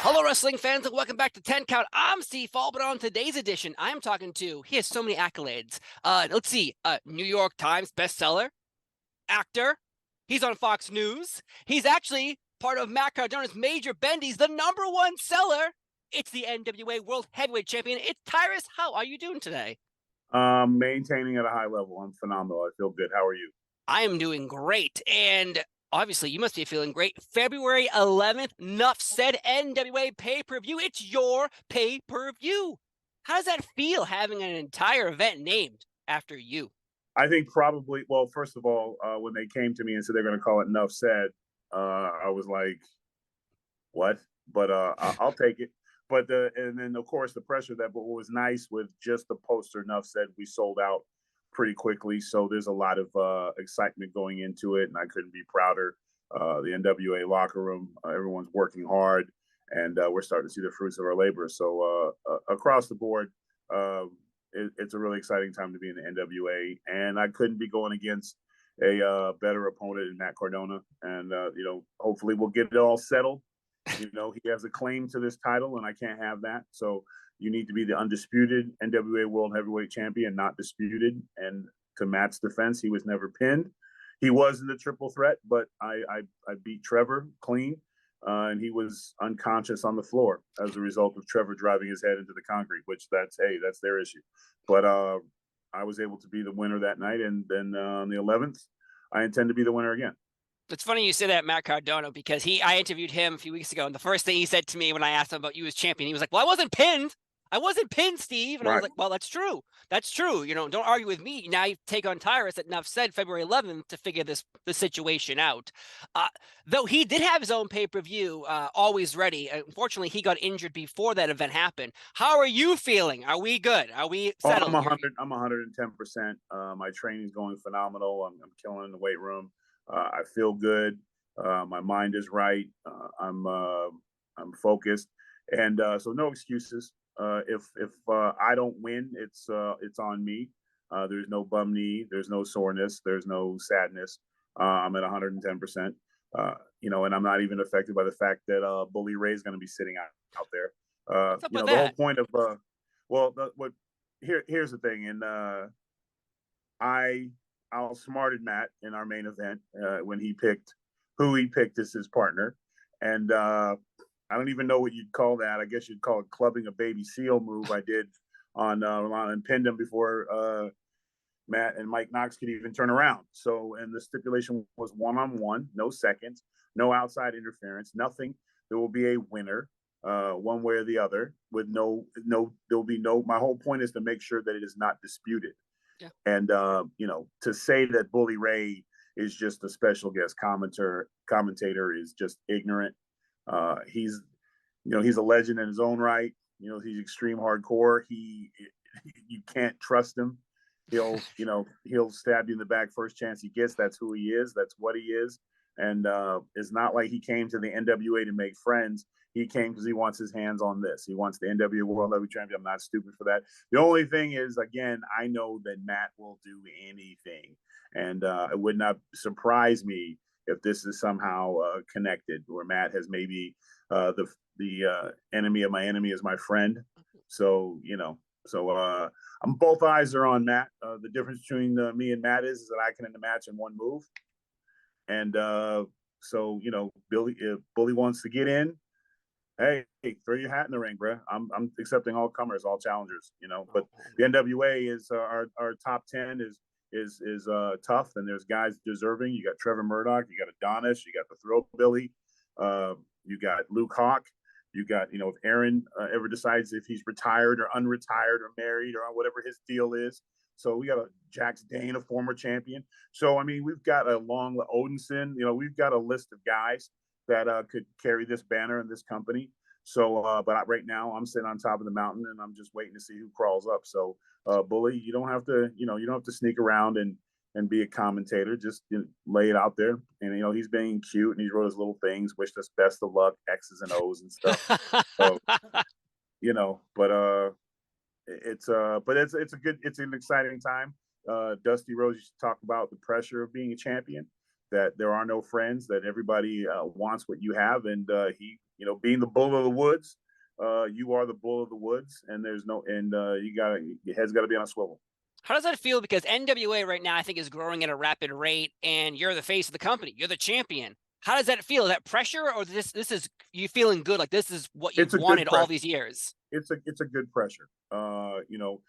Hello, wrestling fans, and welcome back to 10 Count. I'm Steve Fall, but on today's edition, I'm talking to, he has so many accolades. Let's see, New York Times bestseller, actor. He's on Fox News. He's actually part of Matt Cardona's Major Bendy's, the #1 seller. It's the NWA World Heavyweight Champion. It's Tyrus. How are you doing today? Maintaining at a high level. I'm phenomenal. I feel good. How are you? I am doing great. And obviously, you must be feeling great. February 11th, Nuff Said NWA pay-per-view. It's your pay-per-view. How does that feel having an entire event named after you? I think probably, well, first of all, when they came to me and said they're going to call it Nuff Said, I was like, what? But I'll take it. But and then of course the pressure that, but what was nice with just the poster Nuff Said, we sold out pretty quickly. So there's a lot of excitement going into it, and I couldn't be prouder. The NWA locker room, everyone's working hard, and we're starting to see the fruits of our labor. So across the board, it's a really exciting time to be in the NWA, and I couldn't be going against a better opponent in Matt Cardona. And hopefully we'll get it all settled. He has a claim to this title, and I can't have that. So you need to be the undisputed NWA World Heavyweight Champion, not disputed. And to Matt's defense, he was never pinned. He was in the triple threat, but I beat Trevor clean, and he was unconscious on the floor as a result of Trevor driving his head into the concrete, which that's their issue. But I was able to be the winner that night, and then on the 11th, I intend to be the winner again. It's funny you say that, Matt Cardona, because I interviewed him a few weeks ago, and the first thing he said to me when I asked him about you as champion, he was like, "Well, I wasn't pinned. I wasn't pinned, Steve." And I was Right. like, "Well, that's true. That's true. Don't argue with me. Now you take on Tyrus at Nuff Said February 11th to figure the situation out." Though he did have his own pay-per-view always ready. Unfortunately, he got injured before that event happened. How are you feeling? Are we good? Are we Oh, I'm settled? 100. I'm 110%. My training's going phenomenal. I'm killing in the weight room. I feel good. My mind is right. I'm focused, and so no excuses. If I don't win, it's on me. There's no bum knee. There's no soreness. There's no sadness. I'm at 110%. And I'm not even affected by the fact that Bully Ray is going to be sitting out there. What's up with The whole that? point of what here's the thing, and I outsmarted Matt in our main event when he picked who he picked as his partner, and I don't even know what you'd call that. I guess you'd call it clubbing a baby seal move. I did on and pinned him before Matt and Mike Knox could even turn around. So, and the stipulation was 1-on-1, no seconds, no outside interference, nothing. There will be a winner, one way or the other, with there will be no. My whole point is to make sure that it is not disputed. Yeah. And to say that Bully Ray is just a special guest commentator is just ignorant. He's he's a legend in his own right. He's extreme hardcore. You can't trust him. He'll stab you in the back first chance he gets. That's who he is. That's what he is. And it's not like he came to the NWA to make friends. He came because he wants his hands on this. He wants the NWA World Heavyweight Champion. I'm not stupid for that. The only thing is, again, I know that Matt will do anything, and it would not surprise me if this is somehow connected, where Matt has maybe the enemy of my enemy is my friend. So I'm both eyes are on Matt. The difference between me and Matt is that I can end the match in one move, and Billy, if Bully wants to get in, hey, throw your hat in the ring, bro. I'm accepting all comers, all challengers. But the NWA is our top 10 is tough, and there's guys deserving. You got Trevor Murdoch, you got Adonis, you got the Throw Billy, you got Luke Hawk. You got, if Aaron ever decides if he's retired or unretired or married or whatever his deal is. So we got a Jax Dane, a former champion. So, I mean, we've got a long Odinson, we've got a list of guys that could carry this banner in this company. So, but right now I'm sitting on top of the mountain and I'm just waiting to see who crawls up. So, Bully, you don't have to sneak around and be a commentator. Just lay it out there. And he's being cute and he wrote his little things, wished us best of luck, X's and O's and stuff. So but it's an exciting time. Dusty Rhodes used to talk about the pressure of being a champion, that there are no friends, that everybody wants what you have, and being the bull of the woods, you are the bull of the woods, and your head's got to be on a swivel. How does that feel? Because NWA right now, I think, is growing at a rapid rate, and you're the face of the company. You're the champion. How does that feel? Is that pressure, or this is you feeling good? Like this is what you've wanted all these years? It's a good pressure. You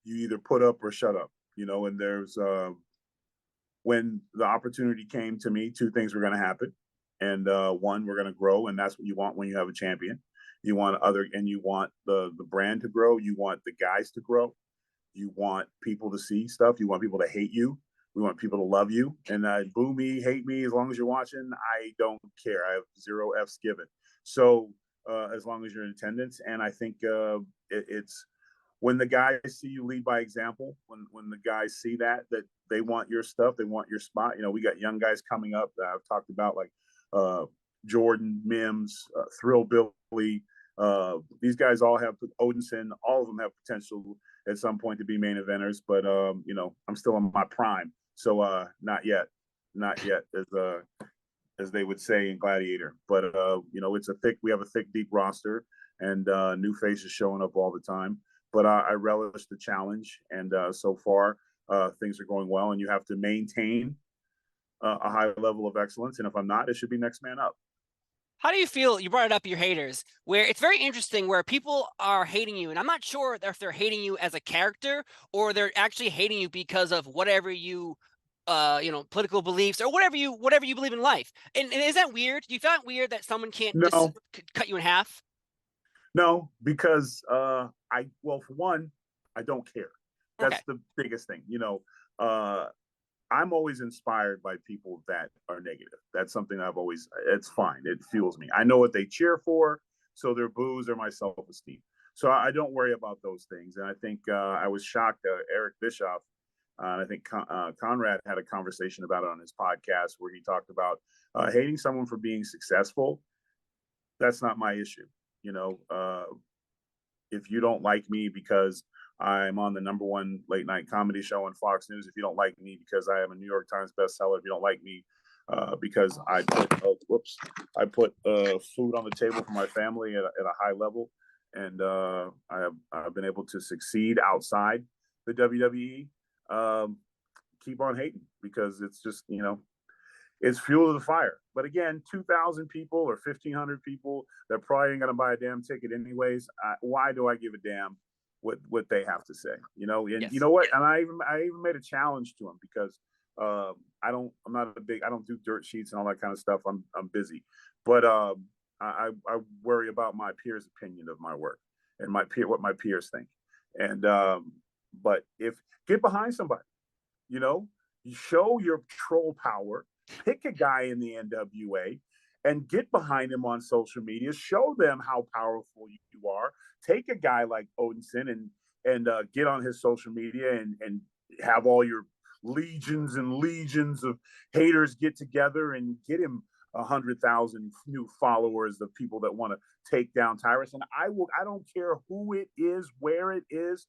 either put up or shut up. And there's when the opportunity came to me, two things were going to happen, and one, we're going to grow, and that's what you want when you have a champion. You want the brand to grow. You want the guys to grow. You want people to see stuff. You want people to hate you. We want people to love you. And boo me, hate me, as long as you're watching, I don't care. I have 0 F's given. So as long as you're in attendance. And I think it's when the guys see you lead by example, when the guys see that they want your stuff, they want your spot. We got young guys coming up that I've talked about, like Jordan, Mims, Thrill Billy. These guys all have Odinson. All of them have potential at some point to be main eventers, but I'm still in my prime, so not yet, as they would say in Gladiator. But we have a thick, deep roster, and new faces showing up all the time. But I relish the challenge, and so far things are going well. And you have to maintain a high level of excellence, and if I'm not, it should be next man up. How do you feel? You brought it up, your haters, where it's very interesting where people are hating you. And I'm not sure if they're hating you as a character or they're actually hating you because of whatever you, political beliefs or whatever you believe in life. And is that weird? Do you find it weird that someone can't just cut you in half? No, because for one, I don't care. That's the biggest thing. I'm always inspired by people that are negative. That's something it's fine. It fuels me. I know what they cheer for, so their boos are my self-esteem. So I don't worry about those things. And I think I was shocked Eric Bischoff, I think Conrad had a conversation about it on his podcast where he talked about hating someone for being successful. That's not my issue. If you don't like me because I'm on the #1 late night comedy show on Fox News, if you don't like me because I am a New York Times bestseller, if you don't like me because I put food on the table for my family at a high level, and I've been able to succeed outside the WWE, keep on hating, because it's just, it's fuel to the fire. But again, 2,000 people or 1,500 people that probably ain't gonna buy a damn ticket anyways. Why do I give a damn what they have to say? And yes. You know what? And I even made a challenge to them, because I don't do dirt sheets and all that kind of stuff. I'm busy, but I worry about my peers' opinion of my work and what my peers think. And but if get behind somebody, you show your troll power. Pick a guy in the NWA and get behind him on social media. Show them how powerful you are. Take a guy like Odinson and get on his social media and have all your legions and legions of haters get together and get him 100,000 new followers of people that want to take down Tyrus. And I don't care who it is, where it is.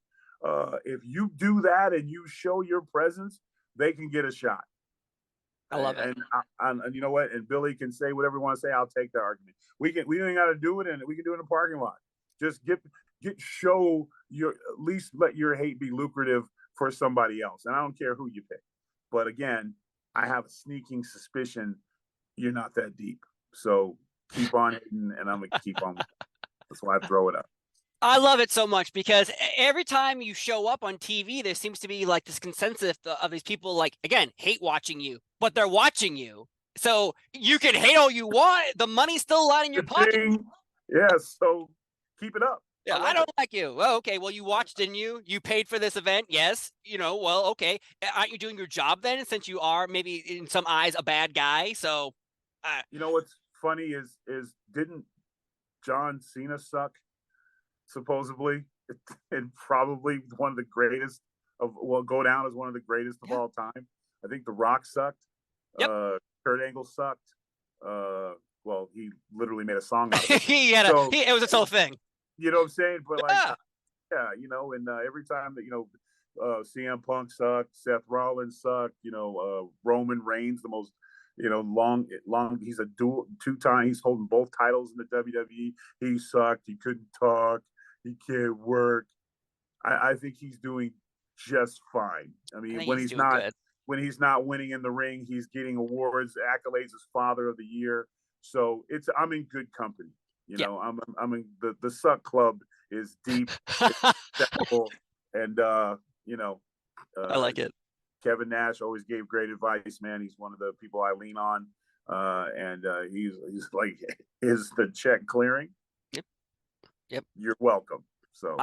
If you do that and you show your presence, they can get a shot. I love it. And you know what? And Billy can say whatever he wants to say. I'll take the argument. We ain't got to do it, and we can do it in the parking lot. Just show at least let your hate be lucrative for somebody else. And I don't care who you pick. But again, I have a sneaking suspicion you're not that deep. So keep on hitting, and I'm gonna keep on. That's why I throw it up. I love it so much, because every time you show up on TV, there seems to be like this consensus of these people, like, again, hate watching you, but they're watching you. So you can hate all you want. The money's still lying in your pocket. Yeah, so keep it up. Yeah, I don't like you. Well, okay. Well, you watched, didn't you? You paid for this event. Yes. Well, okay. Aren't you doing your job then, since you are maybe in some eyes a bad guy? So, what's funny is didn't John Cena suck? Supposedly, and probably one of the greatest go down as one of the greatest of all time. I think The Rock sucked. Yep. Kurt Angle sucked. Well, he literally made a song out of it. It was its whole thing. You know what I'm saying? But and every time that CM Punk sucked, Seth Rollins sucked, Roman Reigns, the most long. He's a two-time. He's holding both titles in the WWE. He sucked. He couldn't talk. He can't work. I think he's doing just fine. I I mean, think he's doing good. when he's not winning in the ring, he's getting awards, accolades as Father of the Year. So I'm in good company. Yeah. I'm in the Suck Club is deep, and I like it. Kevin Nash always gave great advice, man. He's one of the people I lean on. And he's like, is the check clearing? Yep. You're welcome. So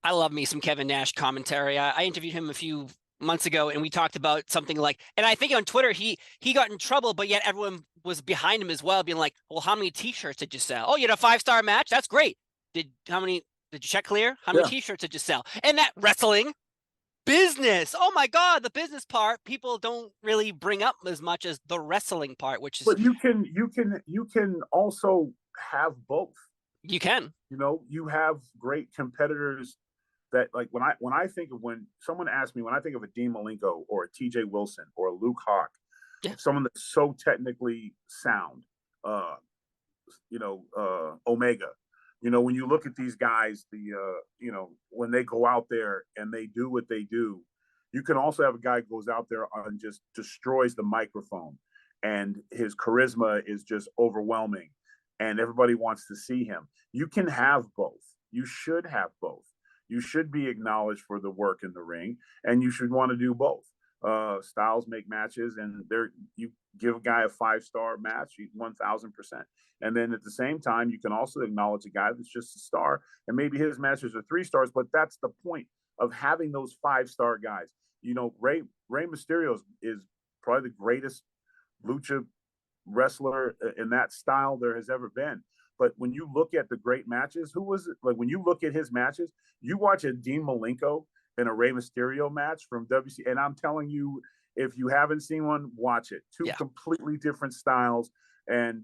I love me some Kevin Nash commentary. I interviewed him a few months ago, and we talked about something like, and I think on Twitter he got in trouble, but yet everyone was behind him as well, being like, well, how many t-shirts did you sell? Oh, you had a 5-star match? That's great. Did you check clear? How many t-shirts did you sell? And that wrestling business. Oh my God, the business part people don't really bring up as much as the wrestling part, which is. But you can also have both. You can. You have great competitors that, like, when someone asks me, when I think of a Dean Malenko or a TJ Wilson or a Luke Hawk, someone that's so technically sound, Omega, when you look at these guys, when they go out there and they do what they do, you can also have a guy who goes out there and just destroys the microphone, and his charisma is just overwhelming, and everybody wants to see him. You can have both. You should have both. You should be acknowledged for the work in the ring, and you should want to do both. Styles make matches, and you give a guy a 5-star match, 1,000%. And then at the same time, you can also acknowledge a guy that's just a star, and maybe his matches are 3 stars, but that's the point of having those 5-star guys. Rey Mysterio is probably the greatest lucha wrestler in that style there has ever been. But when you look at the great matches, who was it? Like, when you look at his matches, you watch a Dean Malenko and a Rey Mysterio match from WC, and I'm telling you, if you haven't seen one, watch it. Two completely different styles, and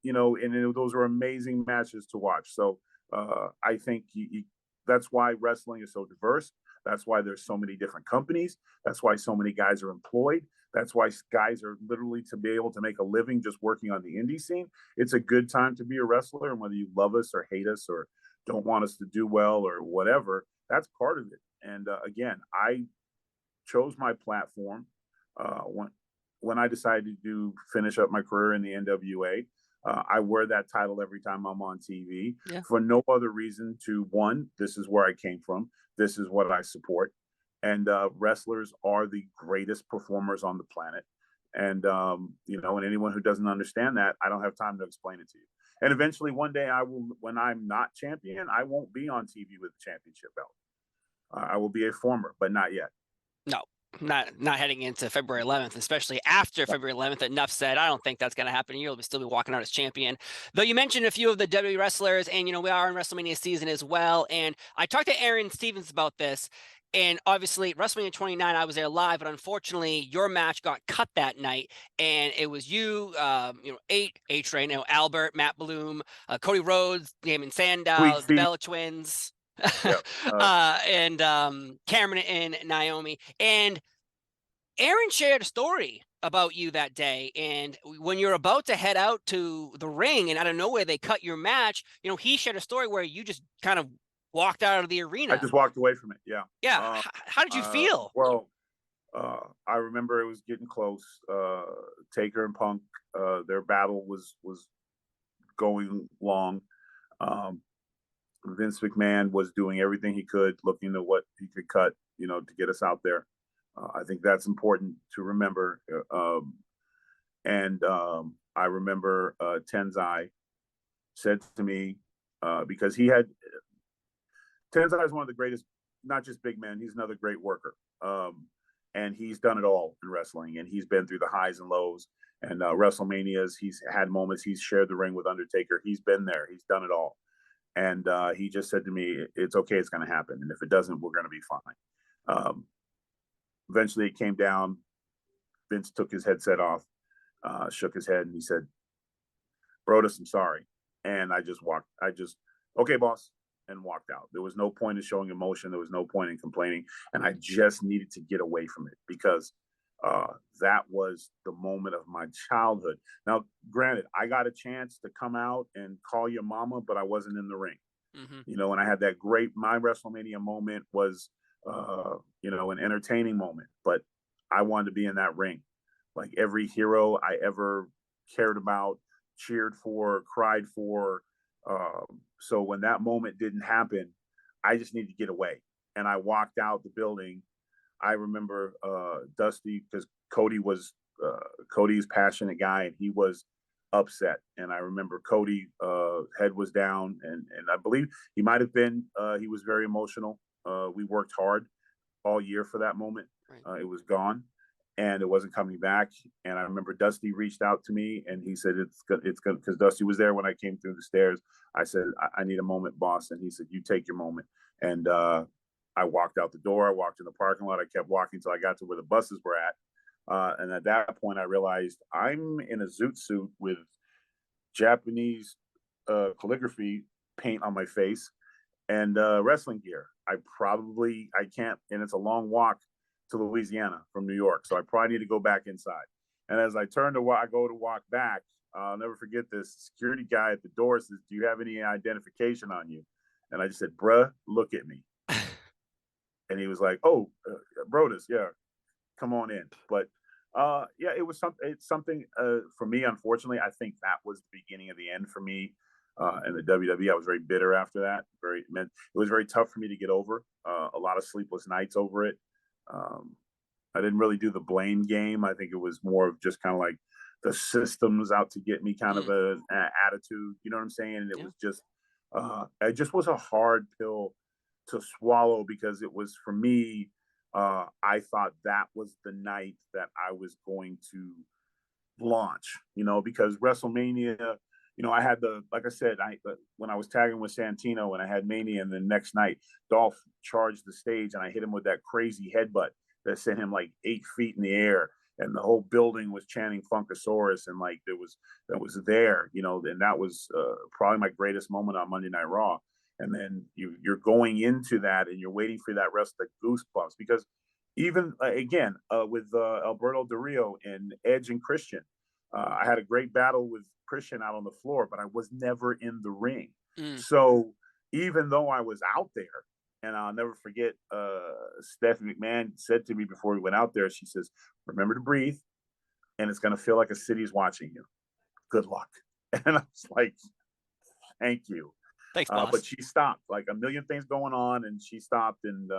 those are amazing matches to watch. So I think that's why wrestling is so diverse. That's why there's so many different companies. That's why so many guys are employed. That's why guys are literally to be able to make a living just working on the indie scene. It's a good time to be a wrestler, and whether you love us or hate us or don't want us to do well or whatever, that's part of it. And again, I chose my platform when I decided to finish up my career in the NWA. I wear that title every time I'm on TV for no other reason to, one, this is where I came from. This is what I support. And wrestlers are the greatest performers on the planet. And, and anyone who doesn't understand that, I don't have time to explain it to you. And eventually one day when I'm not champion, I won't be on TV with the championship belt. I will be a former, but not yet. No, not heading into February 11th, especially after February 11th. Enough said. I don't think that's going to happen. You'll still be walking out as champion. Though you mentioned a few of the WWE wrestlers, and we are in WrestleMania season as well. And I talked to Aaron Stevens about this. And obviously, WrestleMania 29, I was there live, but unfortunately, your match got cut that night, and it was you, A-Train, Albert, Matt Bloom, Cody Rhodes, Damon Sandow, the Bella Twins. And Cameron and Naomi. And Aaron shared a story about you that day, and when you're about to head out to the ring and out of nowhere they cut your match, he shared a story where you just kind of walked out of the arena. I just walked away from it. How did you feel? Well, I remember it was getting close. Taker and Punk, their battle was going long. Vince McMahon was doing everything he could, looking at what he could cut, to get us out there. I think that's important to remember. I remember Tenzai said to me, because Tenzai is one of the greatest, not just big men, he's another great worker. And he's done it all in wrestling, and he's been through the highs and lows and WrestleManias. He's had moments, he's shared the ring with Undertaker. He's been there, he's done it all. And he just said to me, it's okay, it's going to happen. And if it doesn't, we're going to be fine. Eventually it came down. Vince took his headset off, shook his head, and he said, Brodus, I'm sorry. And I just okay, boss, and walked out. There was no point in showing emotion. There was no point in complaining. And I just needed to get away from it because that was the moment of my childhood. Now, granted, I got a chance to come out and call your mama, but I wasn't in the ring. Mm-hmm. You know, and I had that my WrestleMania moment was, you know, an entertaining moment, but I wanted to be in that ring. Like every hero I ever cared about, cheered for, cried for. So when that moment didn't happen, I just needed to get away. And I walked out the building. I remember Dusty, because Cody's passionate guy, and he was upset. And I remember Cody head was down, and I believe he might have been he was very emotional. We worked hard all year for that moment. Right. It was gone, and it wasn't coming back. And I remember Dusty reached out to me, and he said it's good because Dusty was there when I came through the stairs. I said I need a moment, boss, and he said you take your moment. And I walked out the door. I walked in the parking lot. I kept walking until I got to where the buses were at. And at that point, I realized I'm in a zoot suit with Japanese calligraphy paint on my face and wrestling gear. I can't, and it's a long walk to Louisiana from New York. So I probably need to go back inside. And as I go to walk back, I'll never forget this. Security guy at the door says, "Do you have any identification on you?" And I just said, "Bruh, look at me." And he was like, "Oh, Brodus, yeah, come on in." But yeah, it's something for me. Unfortunately, I think that was the beginning of the end for me in the WWE. I was very bitter after that. It was very tough for me to get over. A lot of sleepless nights over it. I didn't really do the blame game. I think it was more of just kind of like the system's out to get me kind of an attitude. You know what I'm saying? And it just was a hard pill to swallow because it was, for me, I thought that was the night that I was going to launch, you know, because WrestleMania, you know, I had like I said, when I was tagging with Santino and I had Mania, and the next night, Dolph charged the stage and I hit him with that crazy headbutt that sent him like 8 feet in the air. And the whole building was chanting Funkasaurus, and like that was there, you know, and that was probably my greatest moment on Monday Night Raw. And then you're going into that and you're waiting for that rest of the goosebumps, because even again with Alberto Del Rio and Edge and Christian, I had a great battle with Christian out on the floor, but I was never in the ring. So even though I was out there, and I'll never forget, Stephanie McMahon said to me before we went out there, she says, "Remember to breathe, and it's going to feel like a city's watching you. Good luck." And I was like, "Thank you." Thanks, boss. But she stopped, like a million things going on, and she stopped. And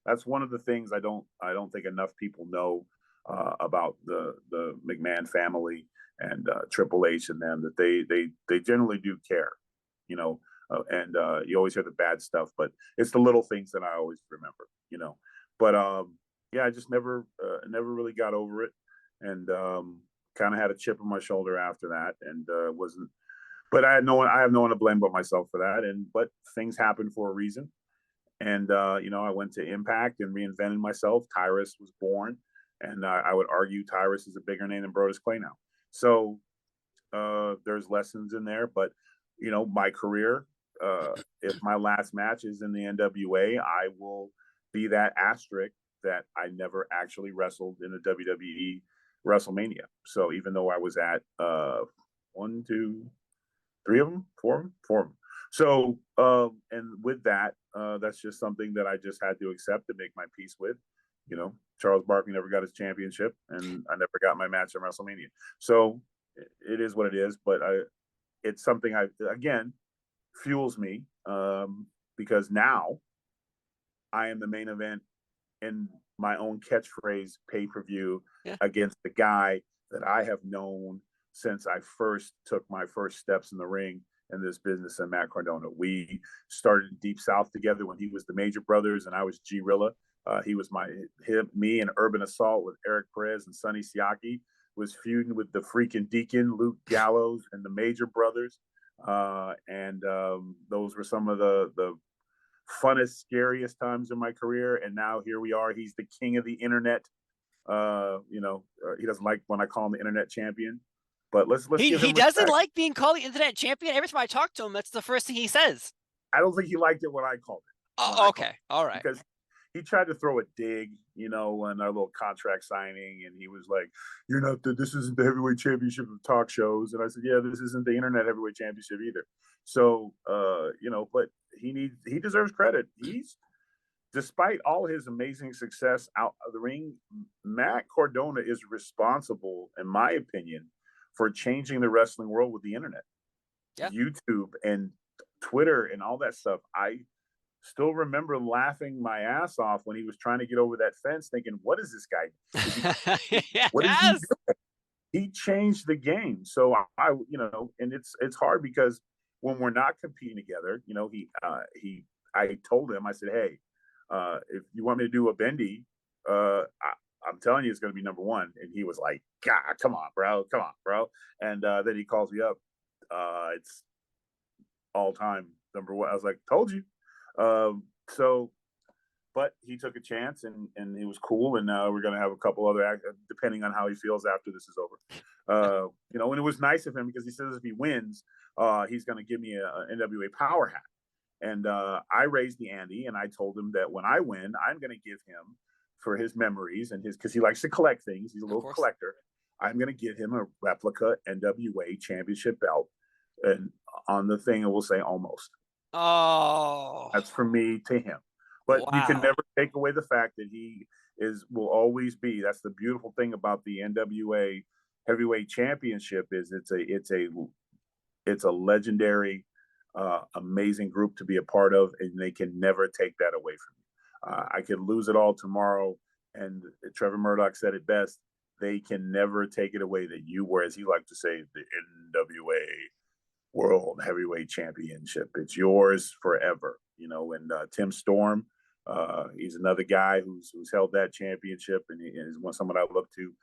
that's one of the things I don't think enough people know about the McMahon family and Triple H and them, that they generally do care, you know. And you always hear the bad stuff, but it's the little things that I always remember, you know. But yeah, I just never really got over it, and kind of had a chip on my shoulder after that, and wasn't. But I have no one to blame but myself for that. But things happen for a reason, and you know, I went to Impact and reinvented myself. Tyrus was born, and I would argue Tyrus is a bigger name than Brodus Clay now. So there's lessons in there, but you know, my career. If my last match is in the NWA, I will be that asterisk that I never actually wrestled in a WWE WrestleMania. So even though I was at 1, 2, 3 of them, 4 of them, 4 of them. So and with that, that's just something that I just had to accept and make my peace with. You know, Charles Barkley never got his championship, and I never got my match at WrestleMania. So it is what it is. But it's something again fuels me, because now I am the main event in my own catchphrase pay-per-view against the guy that I have known since I first took my first steps in the ring in this business, and Matt Cardona. We started in Deep South together when he was the Major Brothers and I was G-Rilla. He was me and Urban Assault with Eric Perez and Sonny Siaki was feuding with the freaking Deacon, Luke Gallows, and the Major Brothers. And those were some of the funnest, scariest times in my career. And now here we are. He's the king of the internet. You know, he doesn't like when I call him the internet champion, but let's give him he doesn't respect. like being called the internet champion. Every time I talk to him, that's the first thing he says. I don't think he liked it when I called it. Oh, okay, all right. Because he tried to throw a dig, on our little contract signing, and he was like, "You're not this isn't the heavyweight championship of talk shows," and I said, "Yeah, this isn't the internet heavyweight championship either." So, but he deserves credit. Despite all his amazing success out of the ring, Matt Cardona is responsible, in my opinion, for changing the wrestling world with the internet, Yeah. YouTube, and Twitter, and all that stuff. I still remember laughing my ass off when he was trying to get over that fence, thinking, "What is this guy? What is he Yes. doing?" He changed the game. So and it's hard because when we're not competing together, I told him, I said, "Hey, if you want me to do a bendy, I'm telling you, it's going to be number one." And he was like, "God, come on, bro." And then he calls me up. It's all time number one. I was like, "Told you." So, but he took a chance, and he was cool. And we're going to have a couple other, depending on how he feels after this is over. And it was nice of him because he says if he wins, he's going to give me a NWA Power hat. And I raised the ante, and I told him that when I win, I'm going to give him, for his memories and because he likes to collect things, he's a little collector. I'm going to give him a replica NWA Championship belt, and on the thing it will say "almost." Oh, That's from me to him. But you can wow. never take away the fact that will always be. That's the beautiful thing about the NWA Heavyweight Championship is it's a legendary, amazing group to be a part of, and they can never take that away from you. I could lose it all tomorrow, and Trevor Murdoch said it best. They can never take it away that you were, as he liked to say, the NWA World Heavyweight Championship. It's yours forever, And Tim Storm, he's another guy who's held that championship, and is someone I look to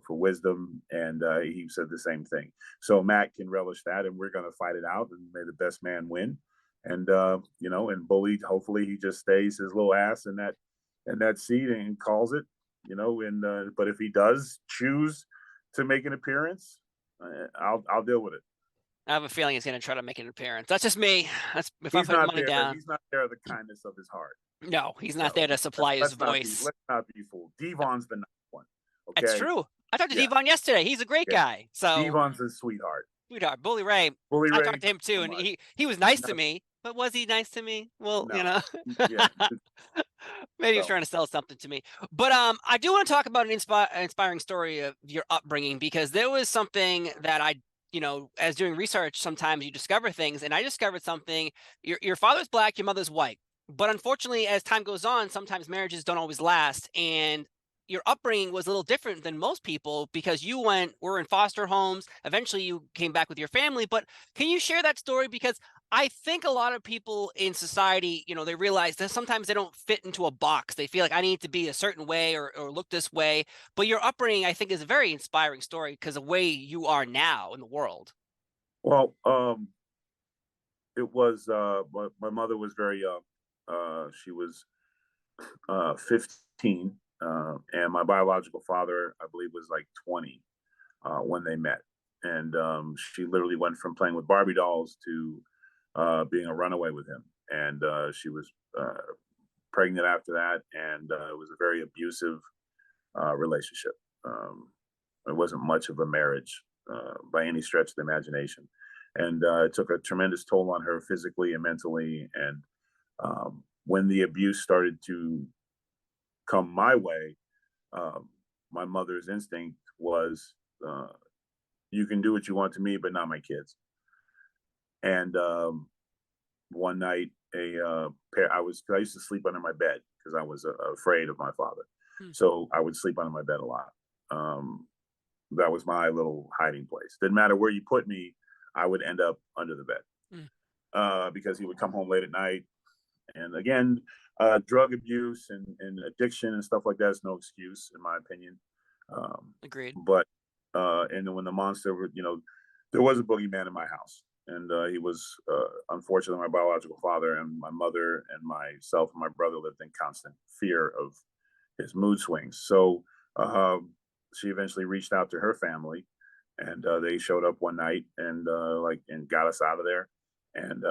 for wisdom, and he said the same thing. So Matt can relish that, and we're going to fight it out, and may the best man win. And and Bully, hopefully he just stays his little ass in that seat and calls it, And but if he does choose to make an appearance, I'll deal with it. I have a feeling he's going to try to make an appearance. That's just me. That's if I'm He's putting not money there. down. He's not there of the kindness of his heart. No, he's not there to supply his voice. Let's not be fooled. Devon's the nice one. It's Okay. true. I talked to Yeah. Devon yesterday. He's a great Yeah. guy. So Devon's a sweetheart. sweetheart, Bully Ray. Bully I Ray, talked to him too, so and much. he was nice No, to me. But was he nice to me? Well, no. Yeah. maybe he was So, trying to sell something to me. But I do want to talk about an inspiring story of your upbringing, because there was something that as doing research, sometimes you discover things, and I discovered something. Your father's black, your mother's white. But unfortunately, as time goes on, sometimes marriages don't always last. And your upbringing was a little different than most people, because you were in foster homes. Eventually, you came back with your family. But can you share that story? Because I think a lot of people in society, they realize that sometimes they don't fit into a box. They feel like I need to be a certain way or look this way. But your upbringing, I think, is a very inspiring story because of the way you are now in the world. well, it was my mother was very young. She was 15, and my biological father, I believe, was like 20 when they met. And she literally went from playing with Barbie dolls to being a runaway with him. And she was pregnant after that, and it was a very abusive relationship. It wasn't much of a marriage by any stretch of the imagination. And it took a tremendous toll on her physically and mentally. And when the abuse started to come my way, my mother's instinct was, you can do what you want to me, but not my kids. And one night, I used to sleep under my bed because I was afraid of my father. So I would sleep under my bed a lot. That was my little hiding place. Didn't matter where you put me, I would end up under the bed because he would come home late at night. And again, drug abuse and addiction and stuff like that is no excuse, in my opinion. Agreed. But and then when the monster, there was a boogeyman in my house, and he was unfortunately my biological father, and my mother and myself and my brother lived in constant fear of his mood swings. So she eventually reached out to her family, and they showed up one night and got us out of there. And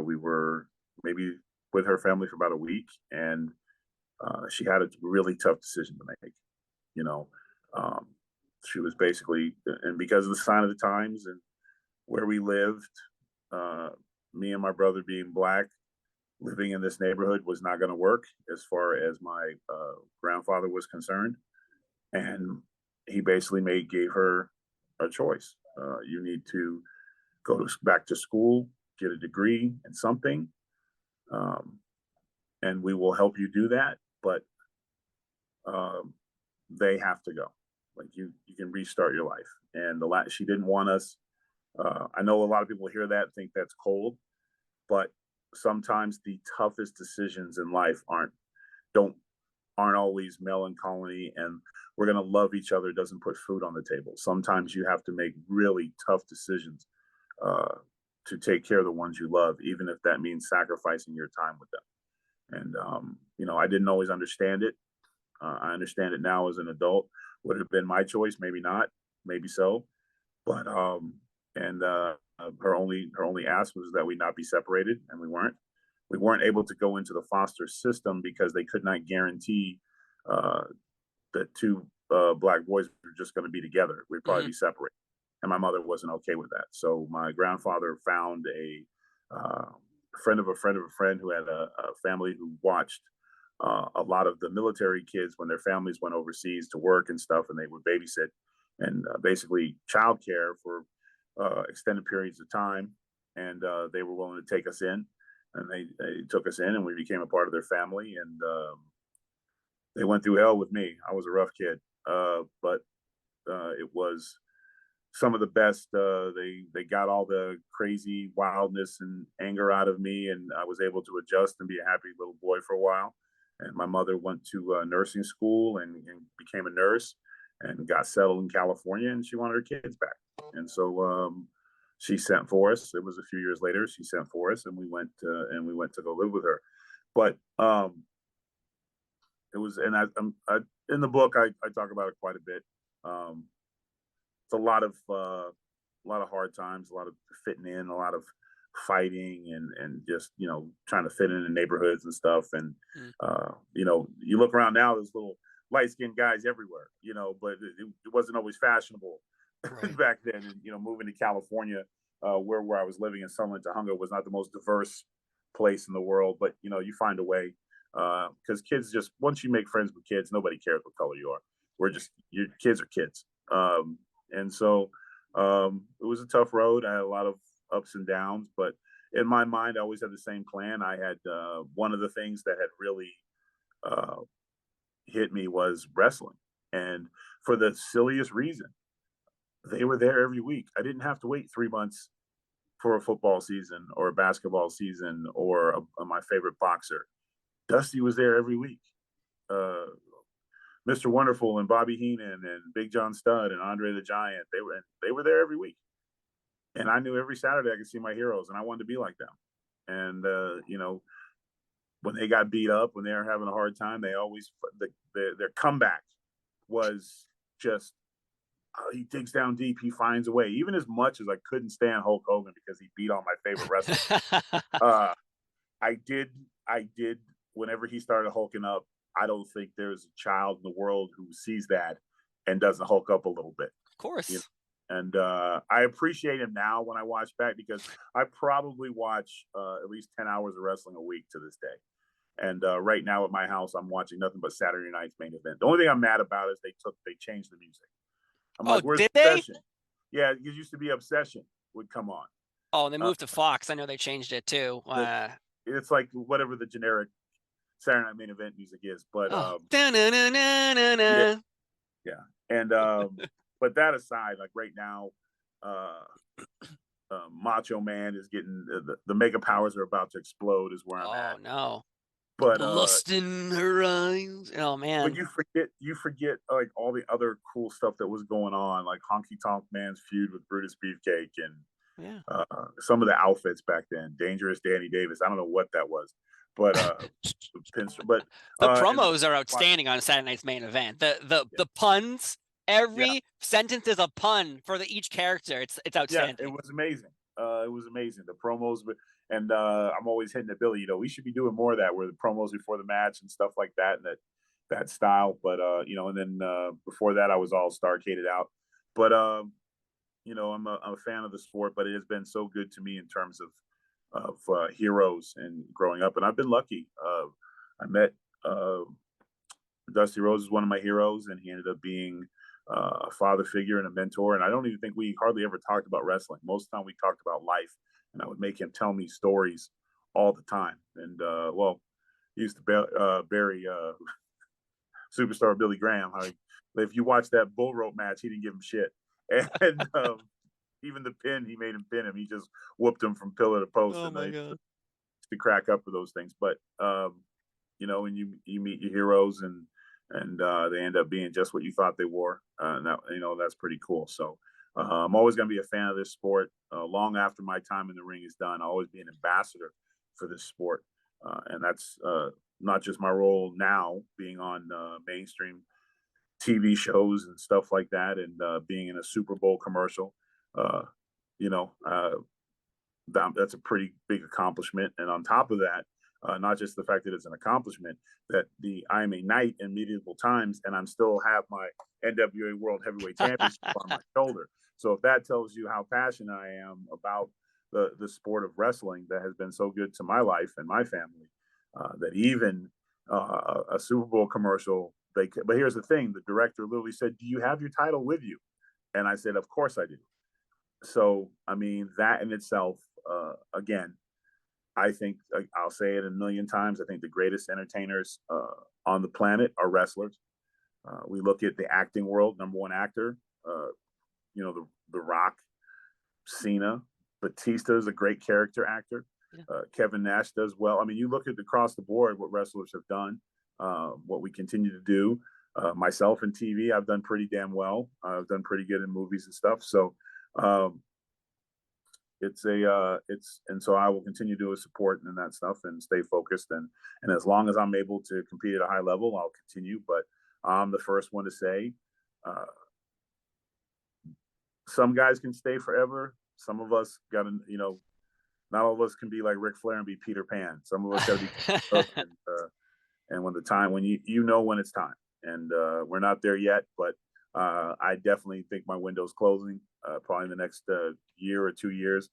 we were maybe with her family for about a week, and she had a really tough decision to make. You know, um, she was basically, and because of the sign of the times and where we lived, uh, me and my brother being black, living in this neighborhood was not going to work as far as my grandfather was concerned, and he basically gave her a choice. You need to back to school, get a degree in something, um, and we will help you do that. But um, they have to go. Like you can restart your life. And she didn't want us. I know a lot of people hear that think that's cold, but sometimes the toughest decisions in life aren't always melancholy and we're going to love each other doesn't put food on the table. Sometimes you have to make really tough decisions to take care of the ones you love, even if that means sacrificing your time with them. And I didn't always understand it. I understand it now as an adult. Would it have been my choice? Maybe not. Maybe so. But her only ask was that we not be separated, and we weren't. We weren't able to go into the foster system because they could not guarantee that two black boys were just going to be together. We'd probably be separated, and my mother wasn't okay with that. So my grandfather found a friend of a friend of a friend who had a family who watched a lot of the military kids when their families went overseas to work and stuff, and they would babysit and basically childcare for extended periods of time. And they were willing to take us in, and they took us in, and we became a part of their family. And they went through hell with me. I was a rough kid, but it was some of the best. They got all the crazy wildness and anger out of me, and I was able to adjust and be a happy little boy for a while. And my mother went to nursing school and became a nurse and got settled in California, and she wanted her kids back. And so she sent for us. It was a few years later. She sent for us, and we went to go live with her. But it was, and I in the book I talk about it quite a bit. It's a lot of hard times, a lot of fitting in, a lot of fighting, and just trying to fit in the neighborhoods and stuff. And you look around now, there's little light-skinned guys everywhere, but it wasn't always fashionable back then. And moving to California, where I was living in Summerlin, Tahunga, was not the most diverse place in the world, but you find a way, because kids, just once you make friends with kids, nobody cares what color you are. Your kids are kids. And so it was a tough road. I had a lot of ups and downs, but in my mind, I always had the same plan. I had one of the things that had really hit me was wrestling, and for the silliest reason, they were there every week. I didn't have to wait 3 months for a football season or a basketball season or my favorite boxer. Dusty was there every week. Mr. Wonderful and Bobby Heenan and Big John Studd and Andre the Giant, they were there every week. And I knew every Saturday I could see my heroes, and I wanted to be like them. And when they got beat up, when they were having a hard time, they always their comeback was just he digs down deep, he finds a way. Even as much as I couldn't stand Hulk Hogan because he beat on my favorite wrestler, I did. Whenever he started hulking up, I don't think there's a child in the world who sees that and doesn't hulk up a little bit. Of course. And I appreciate him now when I watch back, because I probably watch at least 10 hours of wrestling a week to this day. And right now at my house, I'm watching nothing but Saturday Night's Main Event. The only thing I'm mad about is they changed the music. I'm like, where's Obsession? Yeah, it used to be Obsession would come on. Oh, and they moved to Fox. I know they changed it too. It's like whatever the generic Saturday Night Main Event music is, but yeah. And but that aside, like right now, Macho Man is getting the mega powers are about to explode. Is where I'm at. Oh no! But lust in her eyes. Oh man! But you forget like all the other cool stuff that was going on, like Honky Tonk Man's feud with Brutus Beefcake, and some of the outfits back then. Dangerous Danny Davis. I don't know what that was. But the promos are outstanding on Saturday Night's Main Event. The puns, every sentence is a pun for each character. It's outstanding. Yeah, it was amazing. It was amazing. The promos, and I'm always hitting the Billy. We should be doing more of that, where the promos before the match and stuff like that, and that style. But and then before that, I was all Starcaded out. But I'm a fan of the sport, but it has been so good to me in terms of heroes and growing up. And I've been lucky. I met Dusty Rhodes is one of my heroes, and he ended up being a father figure and a mentor. And I don't even think we hardly ever talked about wrestling. Most of the time we talked about life, and I would make him tell me stories all the time. And he used to bury superstar Billy Graham. If you watch that bull rope match, he didn't give him shit. And even the pin, he made him pin him. He just whooped him from pillar to post. Oh my God. To crack up for those things. But when you meet your heroes and they end up being just what you thought they were, and that that's pretty cool. So I'm always going to be a fan of this sport. Long after my time in the ring is done, I'll always be an ambassador for this sport, and that's not just my role now, being on mainstream TV shows and stuff like that, and being in a Super Bowl commercial. That's a pretty big accomplishment. And on top of that, not just the fact that it's an accomplishment, that I am a knight in medieval times, and I'm still have my NWA World Heavyweight Championship on my shoulder. So if that tells you how passionate I am about the sport of wrestling that has been so good to my life and my family, that even a Super Bowl commercial, but here's the thing, the director literally said, "Do you have your title with you?" And I said, "Of course I do." So, I mean, that in itself, again, I think I'll say it a million times. I think the greatest entertainers on the planet are wrestlers. We look at the acting world, number one actor, the Rock, Cena, Batista is a great character actor. Yeah. Kevin Nash does well. I mean, you look at across the board what wrestlers have done, what we continue to do. Myself in TV, I've done pretty damn well. I've done pretty good in movies and stuff. So and so I will continue to support and that stuff and stay focused. And as long as I'm able to compete at a high level, I'll continue. But I'm the first one to say, some guys can stay forever. Some of us got to, not all of us can be like Ric Flair and be Peter Pan. Some of us got to be, and when when it's time. And we're not there yet, but I definitely think my window's closing, probably in the next year or 2 years,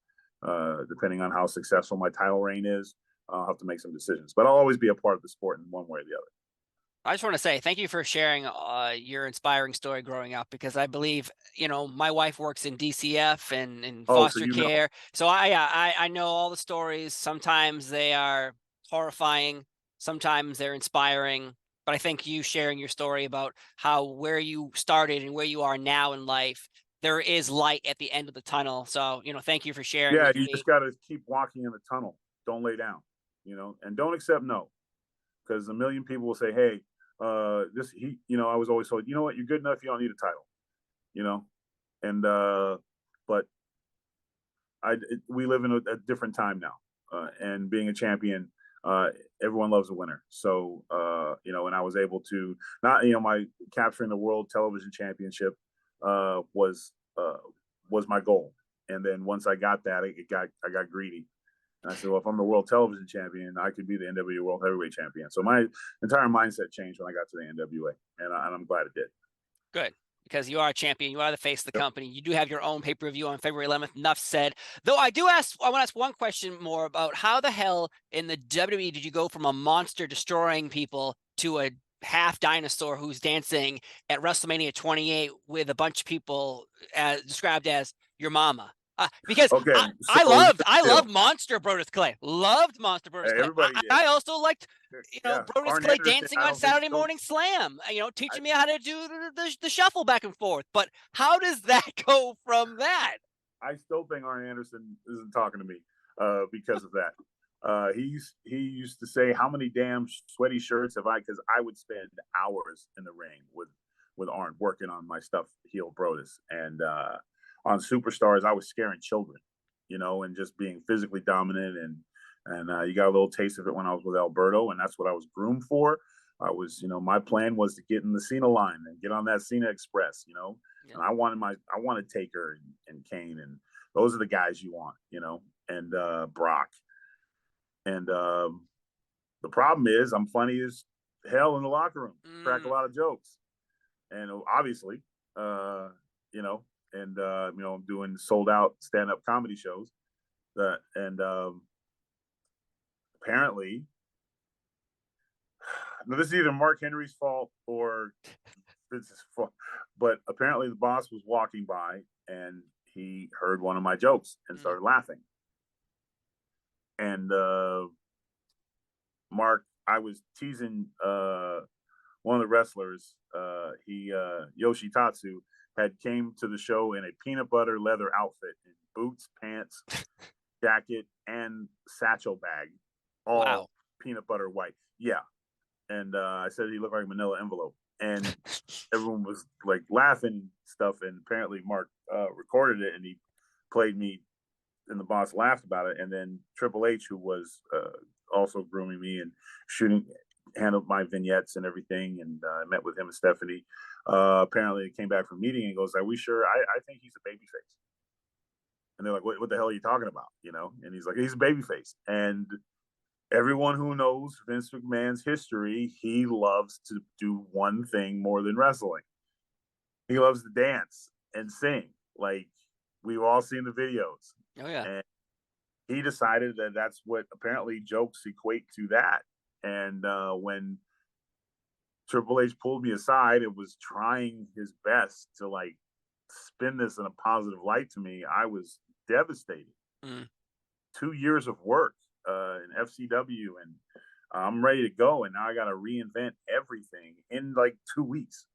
depending on how successful my title reign is. I'll have to make some decisions, but I'll always be a part of the sport in one way or the other. I just want to say thank you for sharing your inspiring story growing up, because I believe, my wife works in DCF and in foster care. So I know all the stories. Sometimes they are horrifying. Sometimes they're inspiring. But I think you sharing your story about where you started and where you are now in life, there is light at the end of the tunnel. So, thank you for sharing. Yeah, you just got to keep walking in the tunnel. Don't lay down, and don't accept no, because a million people will say, "Hey, I was always told, you know what, you're good enough. You don't need a title, and but we live in a different time now, and being a champion, everyone loves a winner. So, and I was able to my capturing the world television championship was my goal. And then once I got that, I got greedy. And I said, well, if I'm the world television champion, I could be the NWA World Heavyweight Champion. So my entire mindset changed when I got to the NWA, and I'm glad it did. Good. Because you are a champion, you are the face of the company. You do have your own pay-per-view on February 11th. Nuff said. Though I want to ask one question more about how the hell in the WWE did you go from a monster destroying people to a half dinosaur who's dancing at WrestleMania 28 with a bunch of people described as your mama? Because okay, I loved Monster Brodus Clay. Loved Monster Brodus Clay. I also liked, Brodus Clay dancing on Saturday Morning Slam. Teaching me how to do the shuffle back and forth. But how does that go from that? I still think Arn Anderson isn't talking to me because of that. He used to say, "How many damn sweaty shirts have I?" Because I would spend hours in the ring with Arn working on my stuff, heel Brodus, and on Superstars, I was scaring children, and just being physically dominant. And you got a little taste of it when I was with Alberto, and that's what I was groomed for. I was, my plan was to get in the Cena line and get on that Cena Express, Yeah. and I wanted Taker and Kane, and those are the guys you want, and Brock. And the problem is I'm funny as hell in the locker room, crack a lot of jokes. And obviously, I'm doing sold out stand-up comedy shows. And apparently, now this is either Mark Henry's fault or this is fault, but apparently the boss was walking by and he heard one of my jokes and started laughing. And Mark, I was teasing one of the wrestlers. Yoshitatsu had came to the show in a peanut butter leather outfit, in boots, pants, jacket, and satchel bag, all peanut butter white. Yeah. And I said he looked like a manila envelope, and everyone was like laughing and stuff. And apparently Mark recorded it and he played me, and the boss laughed about it. And then Triple H, who was also grooming me and handled my vignettes and everything, and I met with him and Stephanie. Apparently, came back from meeting and goes, "Are we sure? I think he's a babyface." And they're like, "What the hell are you talking about?" And he's like, "He's a babyface." And everyone who knows Vince McMahon's history, he loves to do one thing more than wrestling. He loves to dance and sing. Like, we've all seen the videos. Oh yeah. And he decided that that's what apparently jokes equate to that. And when Triple H pulled me aside and was trying his best to like spin this in a positive light to me, I was devastated. 2 years of work in FCW, and I'm ready to go. And now I got to reinvent everything in like 2 weeks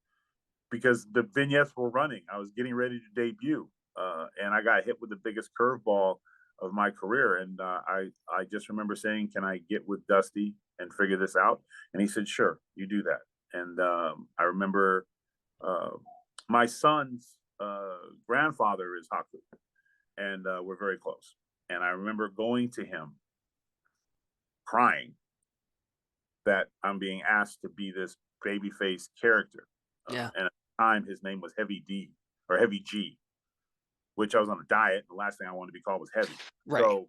because the vignettes were running. I was getting ready to debut, and I got hit with the biggest curveball of my career. And I just remember saying, "Can I get with Dusty and figure this out?" And he said, "Sure, you do that." And I remember my son's grandfather is Haku, and we're very close. And I remember going to him crying that I'm being asked to be this babyface character. Yeah. And at the time, his name was Heavy D or Heavy G, which I was on a diet. The last thing I wanted to be called was Heavy. Right. So,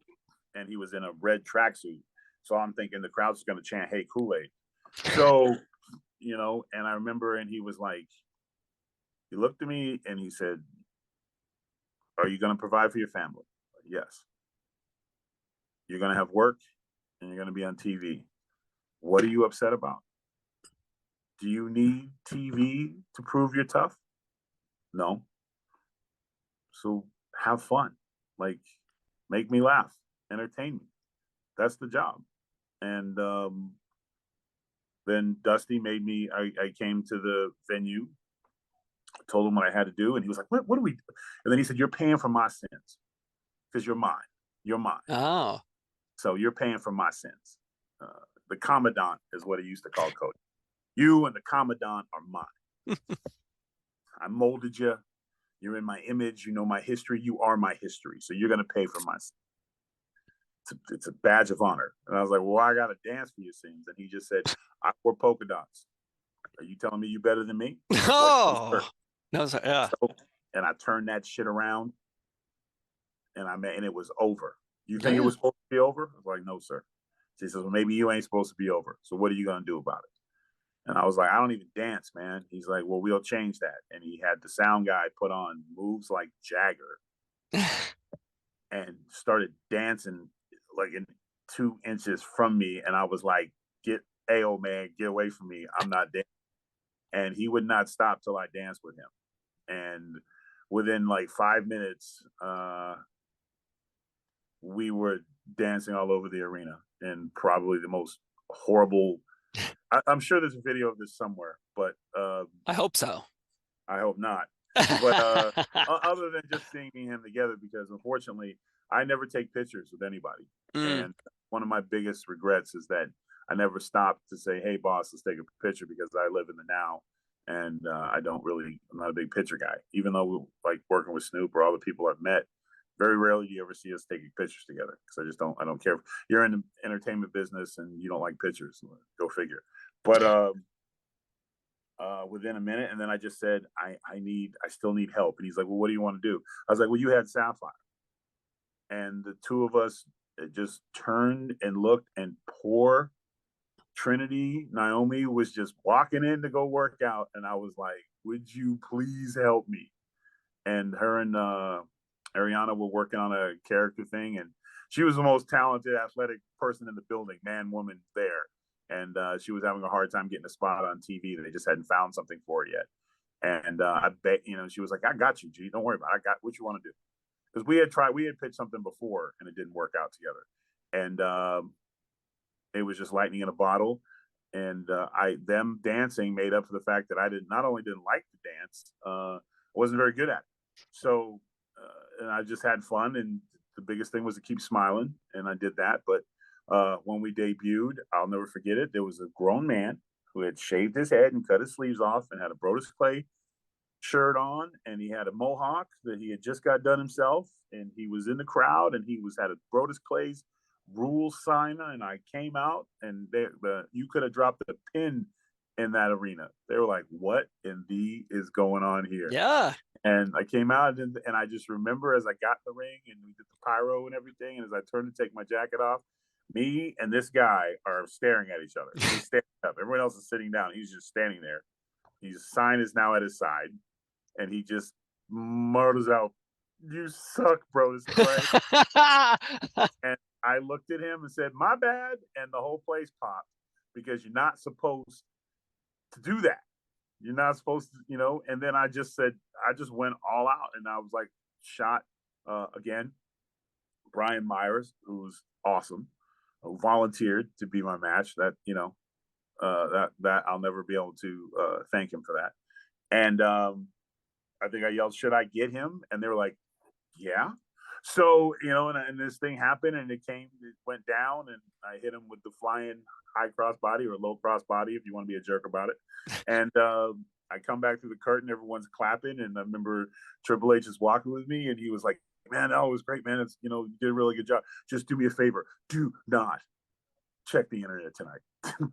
and he was in a red tracksuit. So I'm thinking the crowd's going to chant, "Hey, Kool-Aid." So, and I remember, and he was like, he looked at me and he said, "Are you going to provide for your family?" "Yes." "You're going to have work and you're going to be on TV. What are you upset about? Do you need TV to prove you're tough?" "No." "So have fun. Like, make me laugh, entertain me. That's the job." And then Dusty made me, I came to the venue, told him what I had to do. And he was like, what do we do?" And then he said, "You're paying for my sins because you're mine. You're mine. Oh. So you're paying for my sins." The Commandant is what he used to call Cody. "You and the Commandant are mine. I molded you. You're in my image. You know my history. You are my history. So you're going to pay for my sins. It's a badge of honor." And I was like, "Well, I got to dance for your sins." And he just said, "I wore polka dots. Are you telling me you better than me?" Oh. Like, No, yeah. So, and I turned that shit around, and and it was over. "You think it was supposed to be over?" I was like, "No, sir." She says, "Well, maybe you ain't supposed to be over. So what are you going to do about it?" And I was like, "I don't even dance, man." He's like, "Well, we'll change that." And he had the sound guy put on Moves Like Jagger and started dancing like in 2 inches from me. And I was like, "Hey, old man, get away from me. I'm not dancing." And he would not stop till I danced with him. And within like 5 minutes, we were dancing all over the arena in probably the most horrible. I'm sure there's a video of this somewhere, but I hope so. I hope not. But other than just seeing me and him together, because unfortunately, I never take pictures with anybody. And one of my biggest regrets is that I never stopped to say, "Hey, boss, let's take a picture," because I live in the now. And I'm not a big picture guy. Even though we like working with Snoop or all the people I've met, very rarely do you ever see us taking pictures together, because I don't care. If you're in the entertainment business and you don't like pictures, go figure. But within a minute, and then I just said, I still need help. And he's like, well, what do you want to do? I was like, well, you had Sapphire. And the two of us just turned and looked, and poor Trinity, Naomi, was just walking in to go work out. And I was like, would you please help me? And her and Ariana were working on a character thing. And she was the most talented, athletic person in the building, man, woman there. And she was having a hard time getting a spot on TV. They just hadn't found something for it yet. And I bet, she was like, I got you, G. Don't worry about it. I got what you want to do. Because we had pitched something before and it didn't work out together. And it was just lightning in a bottle. And them dancing made up for the fact that I not only didn't like to dance, I wasn't very good at it. So, and I just had fun. And the biggest thing was to keep smiling. And I did that. But when we debuted, I'll never forget it. There was a grown man who had shaved his head and cut his sleeves off and had a Brodus Clay shirt on, and he had a mohawk that he had just got done himself, and he was in the crowd, and he had a Brodus Clay's rules sign, and I came out, and you could have dropped a pin in that arena. They were like, what in the is going on here? Yeah. And I came out, and I just remember as I got in the ring and we did the pyro and everything, and as I turned to take my jacket off, me and this guy are staring at each other. He's standing up. Everyone else is sitting down. He's just standing there. His sign is now at his side. And he just mutters out, "You suck, Brodus Clay." And I looked at him and said, "My bad." And the whole place popped, because you're not supposed to do that. You're not supposed to, And then I just went all out, and I was like, shot again. Brian Myers, who's awesome, volunteered to be my match. That that I'll never be able to thank him for that. And I think I yelled, "Should I get him?" And they were like, "Yeah." So, and this thing happened, and it went down, and I hit him with the flying high cross body, or low cross body, if you want to be a jerk about it. And I come back through the curtain, everyone's clapping, and I remember Triple H is walking with me, and he was like, "Man, that was great, man. It's, you did a really good job. Just do me a favor. Do not check the internet tonight.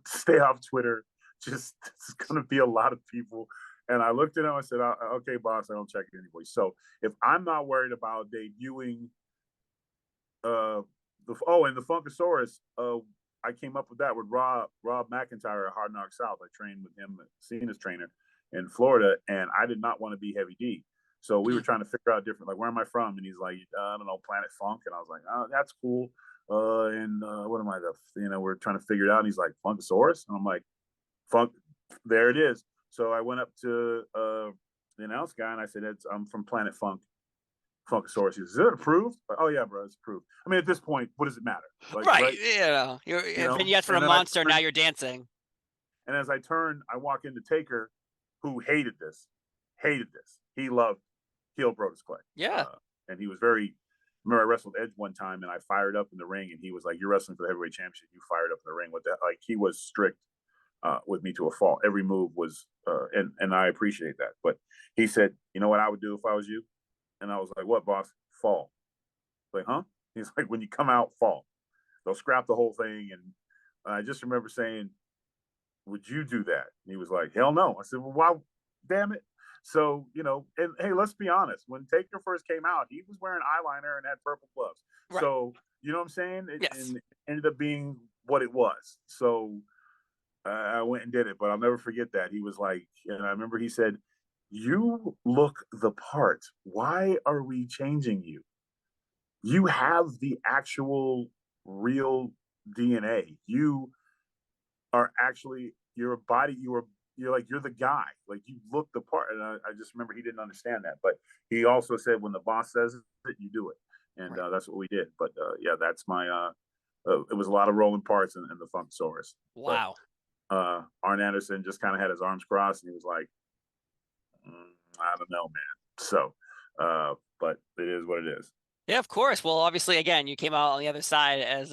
Stay off Twitter. It's going to be a lot of people." And I looked at him, I said, "Okay, boss, I don't check it anyway." So if I'm not worried about debuting and the Funkasaurus, I came up with that with Rob McIntyre at Hard Knock South. I trained with him, seeing his trainer in Florida, and I did not want to be Heavy D. So we were trying to figure out different, like, where am I from? And he's like, I don't know, Planet Funk. And I was like, oh, that's cool. And what am I? We're trying to figure it out. And he's like, Funkasaurus? And I'm like, Funk, there it is. So I went up to the announce guy, and I said, I'm from Planet Funk, Funkasaurus. He says, "Is it approved?" Like, "Oh yeah, bro, it's approved." I mean, at this point, what does it matter? Like, right. You're vignettes for a monster. Now you're dancing. And as I turn, I walk into Taker, who hated this. He loved heel Brodus Clay. Yeah. And he was very. Remember, I wrestled Edge one time, and I fired up in the ring, and he was like, "You're wrestling for the heavyweight championship. You fired up in the ring with that." Like, he was strict with me to a fault. Every move was, and I appreciate that. But he said, "You know what I would do if I was you?" And I was like, "What, boss?" "Fall." Like, huh? He's like, "When you come out, fall. They'll scrap the whole thing." And I just remember saying, "Would you do that?" And he was like, "Hell no." I said, "Well, why? Damn it." So, and hey, let's be honest. When Taker first came out, he was wearing eyeliner and had purple gloves. Right. So, you know what I'm saying? And it ended up being what it was. So I went and did it, but I'll never forget that. He was like, and I remember he said, "You look the part. Why are we changing you? You have the actual real DNA. You are actually your body. You're the guy. Like, you look the part." And I just remember he didn't understand that, but he also said, when the boss says it, you do it. And right. That's what we did. But yeah, that's my. It was a lot of rolling parts in the Funkasaurus. Wow. But, Arn Anderson just kind of had his arms crossed, and he was like, "I don't know, man." So, but it is what it is. Yeah, of course. Well, obviously, again, you came out on the other side as,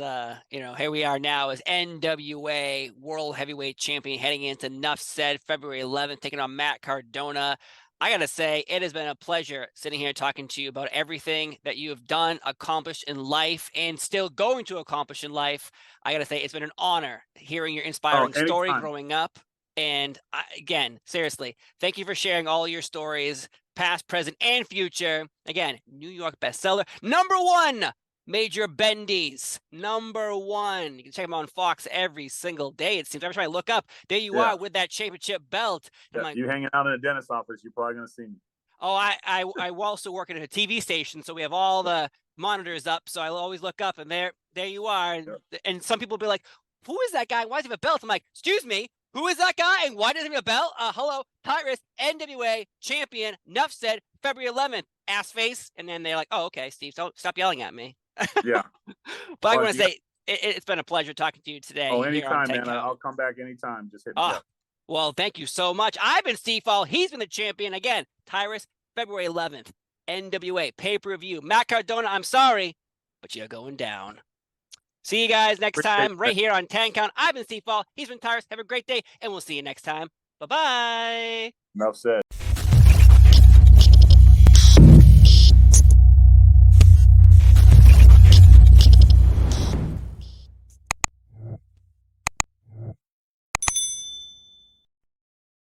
here we are now as NWA World Heavyweight Champion, heading into Nuff Said February 11th, taking on Matt Cardona. I gotta say, it has been a pleasure sitting here talking to you about everything that you have done, accomplished in life, and still going to accomplish in life. I gotta say, it's been an honor hearing your inspiring story Anytime. growing up. And again, seriously, thank you for sharing all your stories, past, present, and future. Again, New York bestseller, #1. Major Bendy's, #1. You can check him on Fox every single day. It seems every time I look up, there you are with that championship belt. Yeah, I'm like, you hanging out in a dentist's office, you're probably gonna see me. oh, I also work at a TV station, so we have all the monitors up. So I'll always look up, and there you are. And some people will be like, "Who is that guy? Why does he have a belt?" I'm like, "Excuse me, who is that guy? And why does he have a belt?" Hello, Tyrus, NWA champion. Nuff said February 11th. Ass face, and then they're like, "Oh, okay, Steve, don't stop yelling at me." Yeah. But I want to say it's been a pleasure talking to you today. Here on Anytime, 10 man. Count. I'll come back anytime. Just hit me up. Well, thank you so much. I've been Steve Fall. He's been the champion again. Tyrus, February 11th. NWA pay-per-view. Matt Cardona, I'm sorry, but you're going down. See you guys next time right here on 10 Count. I've been Steve Fall. He's been Tyrus. Have a great day, and we'll see you next time. Bye-bye. Enough said.